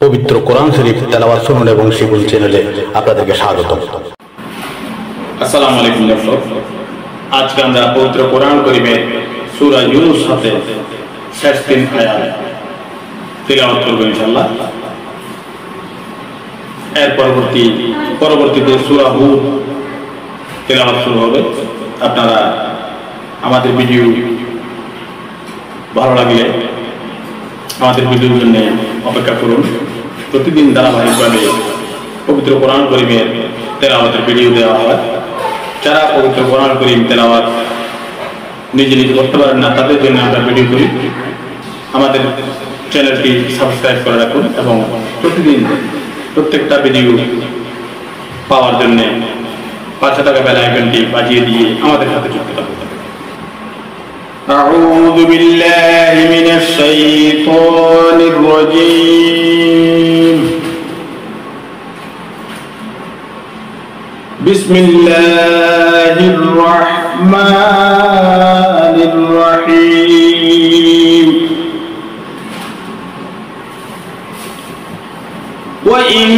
পবিত্র কোরআন শরীফ তেলাওয়াত শুনুন এবং শিখুন চ্যানেলে আপনাদেরকে স্বাগত। আসসালামু আলাইকুম দর্শক, আজকে আমরা পবিত্র কোরআন কারীমের সূরা ইউনূস হতে শেষ 3 আয়াত তেলাওয়াত করব ইনশাআল্লাহ। এর পরবর্তীতে সূরা হুদ তেলাওয়াত শুরু হবে। আপনারা আমাদের ভিডিও ভালো লাগলে আমাদের ভিডিওর জন্য অপেক্ষা করুন। প্রতিদিন ধারাবাহিকভাবে পবিত্র কোরআন কারীমের তেলাওয়াতের ভিডিও দেওয়া হয়। যারা পবিত্র কোরআন কারীম তেলাওয়াত নিজে করতে পারেন না, তাদের জন্য আমরা ভিডিও করি। আমাদের চ্যানেলটি সাবস্ক্রাইব করে রাখুন এবং প্রতিদিন প্রত্যেকটা ভিডিও পাওয়ার জন্য পাশে থাকা বেল আইকনটি বাজিয়ে দিয়ে আমাদের সাথে যুক্ত থাকুন। أعوذ بالله من الشيطان الرجيم. بسم الله الرحمن الرحيم. وإن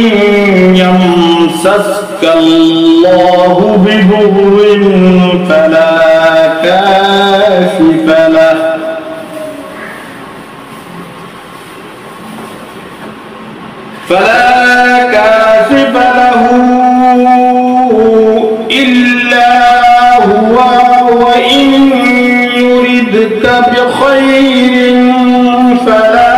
يمسسك الله بضر فلا كاشف له إلا هو وإن يردك بخير فلا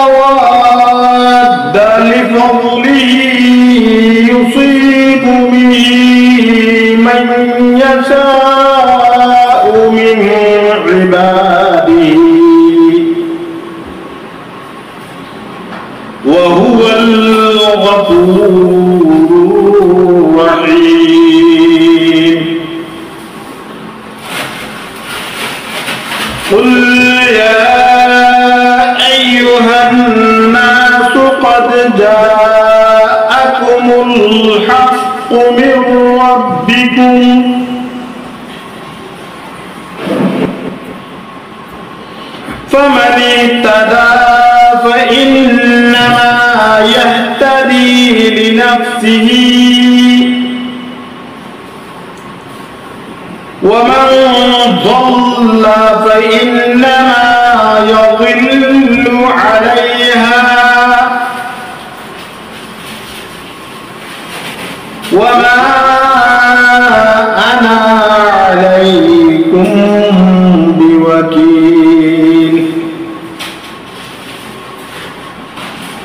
راد لفضله يصيب به من يشاء من عباده وهو الغفور الرحيم. قل يا أيها الناس قد جاءكم الحق من ربكم فمن اهتدى فإنما يهتدي لنفسه ومن ضل فإنما يضل عليها وما أنا عليكم بوكيل.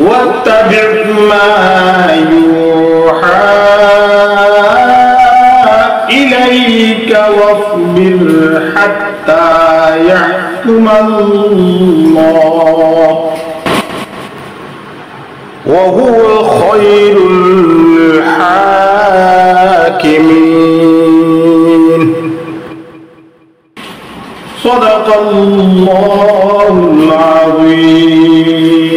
واتبع ما يوحى إليك واصبر حتى يحكم الله وهو خير الحاكمين. صدق الله العظيم.